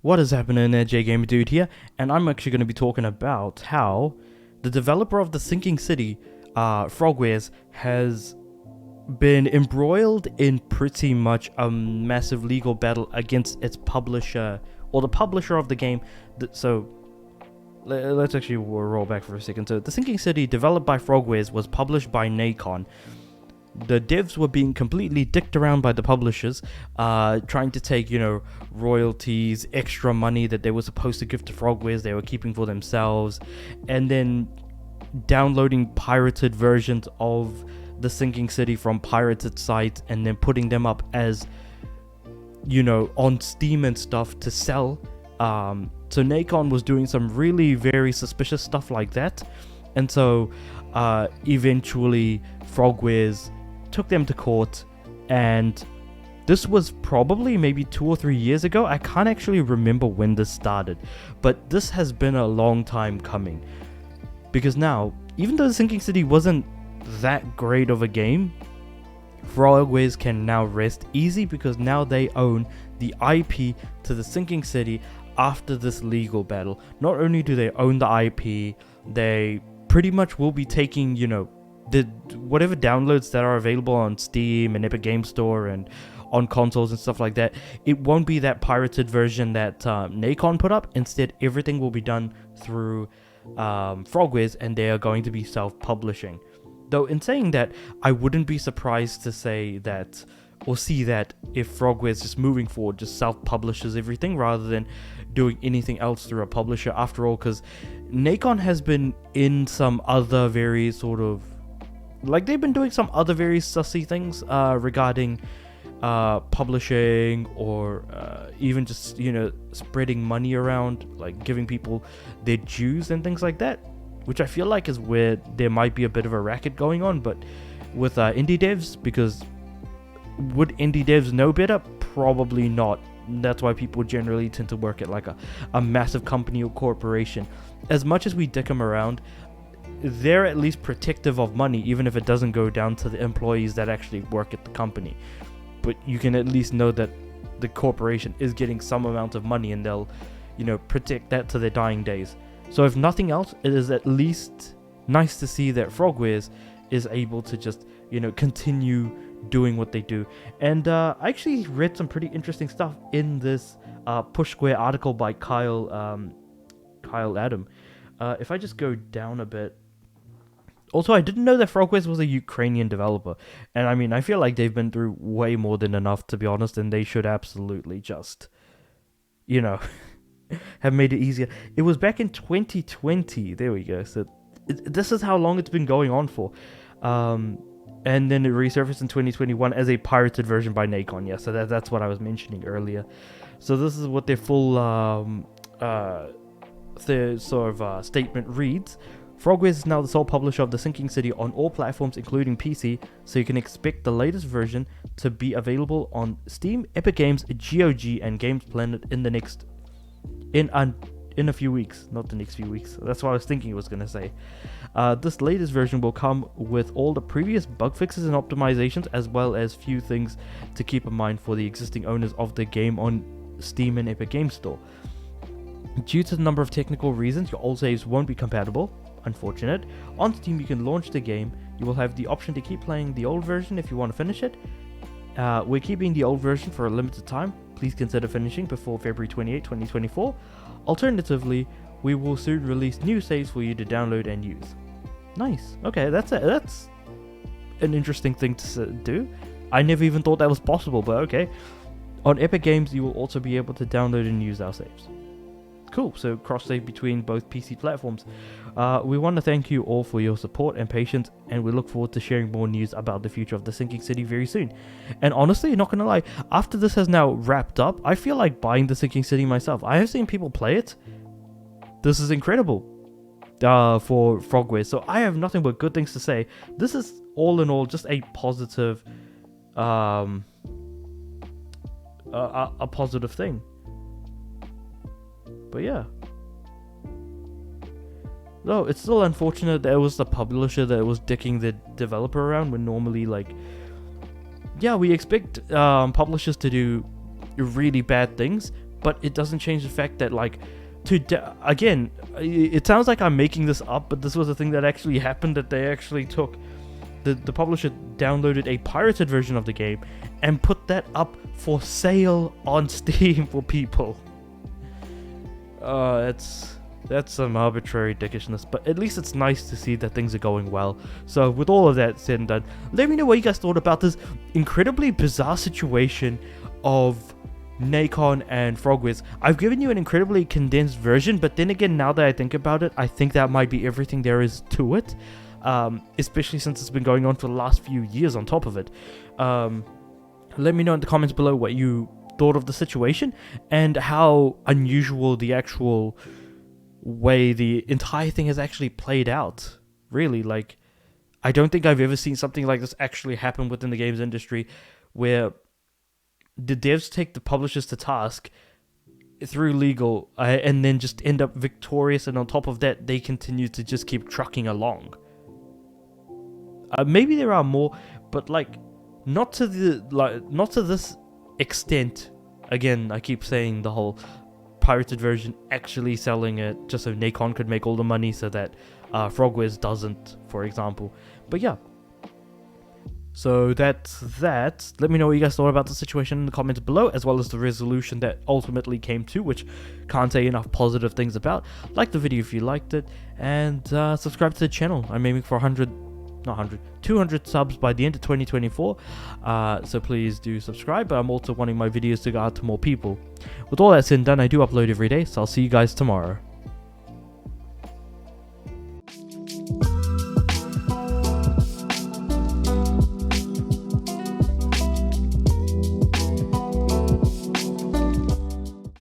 What is happening there, Gamer Dude here, and I'm actually going to be talking about how the developer of the Sinking City, Frogwares, has been embroiled in pretty much a massive legal battle against its publisher, or the publisher of the game. Let's actually roll back for a second. So, the Sinking City, developed by Frogwares, was published by Nacon. The devs were being completely dicked around by the publishers, trying to take, royalties, extra money that they were supposed to give to Frogwares, they were keeping for themselves, and then downloading pirated versions of the Sinking City from pirated sites and then putting them up as, on Steam and stuff to sell. So Nacon was doing some really very suspicious stuff like that, and so eventually Frogwares took them to court, and this was probably maybe 2 or 3 years ago. I can't actually remember when this started, but this has been a long time coming, because now, even though the Sinking City wasn't that great of a game, Frogwares can now rest easy because now they own the IP to the Sinking City after this legal battle. Not only do they own the IP, they pretty much will be taking, the whatever downloads that are available on Steam and Epic Game Store and on consoles and stuff like that. It won't be that pirated version that Nacon put up. Instead, everything will be done through Frogwares, and they are going to be self-publishing. Though in saying that, I wouldn't be surprised to say that or see that if Frogwares just moving forward just self-publishes everything rather than doing anything else through a publisher. After all, because Nacon has been in some other very sort of, they've been doing some other very sussy things regarding publishing or even just, spreading money around, like giving people their dues and things like that, which I feel like is where there might be a bit of a racket going on. But with indie devs, because would indie devs know better? Probably not. That's why people generally tend to work at like a massive company or corporation. As much as we dick them around, they're at least protective of money, even if it doesn't go down to the employees that actually work at the company. But you can at least know that the corporation is getting some amount of money, and they'll, protect that to their dying days. So if nothing else, it is at least nice to see that Frogwares is able to just, continue doing what they do. And I actually read some pretty interesting stuff in this Push Square article by Kyle Adam. If I just go down a bit. Also, I didn't know that Frogwares was a Ukrainian developer, and I mean, I feel like they've been through way more than enough, to be honest, and they should absolutely just, have made it easier. It was back in 2020, there we go, so this is how long it's been going on for, and then it resurfaced in 2021 as a pirated version by Nacon, yeah, so that's what I was mentioning earlier. So this is what their full statement reads. Frogwares is now the sole publisher of the Sinking City on all platforms, including PC, so you can expect the latest version to be available on Steam, Epic Games, GOG, and Games Planet in a few weeks. Not the next few weeks. That's what I was thinking it was going to say. This latest version will come with all the previous bug fixes and optimizations, as well as few things to keep in mind for the existing owners of the game on Steam and Epic Games Store. Due to the number of technical reasons, your old saves won't be compatible. Unfortunate. On Steam, you can launch the game. You will have the option to keep playing the old version if you want to finish it. We're keeping the old version for a limited time. Please consider finishing before February 28, 2024. Alternatively, we will soon release new saves for you to download and use. Nice. Okay, that's an interesting thing to do. I never even thought that was possible, but okay. On Epic Games, you will also be able to download and use our saves. Cool, so cross-save between both PC platforms. We want to thank you all for your support and patience, and we look forward to sharing more news about the future of the Sinking City very soon. And honestly, not gonna lie, after this has now wrapped up, I feel like buying the Sinking City myself. I have seen people play it. This is incredible for Frogwares, so I have nothing but good things to say. This is all in all just a positive, a positive thing. But yeah. Though it's still unfortunate that it was the publisher that was dicking the developer around, when normally, we expect publishers to do really bad things, but it doesn't change the fact that, like, again, it sounds like I'm making this up, but this was a thing that actually happened, that they actually took, the publisher downloaded a pirated version of the game and put that up for sale on Steam for people. That's some arbitrary dickishness, but at least it's nice to see that things are going well. So with all of that said and done, let me know what you guys thought about this incredibly bizarre situation of Nacon and Frogwares. I've given you an incredibly condensed version, but then again, now that I think about it, I think that might be everything there is to it, especially since it's been going on for the last few years on top of it. Let me know in the comments below what you thought of the situation and how unusual the actual way the entire thing has actually played out. Really, like, I don't think I've ever seen something like this actually happen within the games industry, where the devs take the publishers to task through legal and then just end up victorious, and on top of that they continue to just keep trucking along. Maybe there are more, but like not to this extent. Again, I keep saying the whole pirated version, actually selling it just so Nacon could make all the money, so that Frogwares doesn't, for example. But yeah, so that's that. Let me know what you guys thought about the situation in the comments below, as well as the resolution that ultimately came to, which can't say enough positive things about. Like the video if you liked it, and subscribe to the channel. I'm aiming for 200 subs by the end of 2024, so please do subscribe. But I'm also wanting my videos to go out to more people. With all that said and done, I do upload every day, so I'll see you guys tomorrow.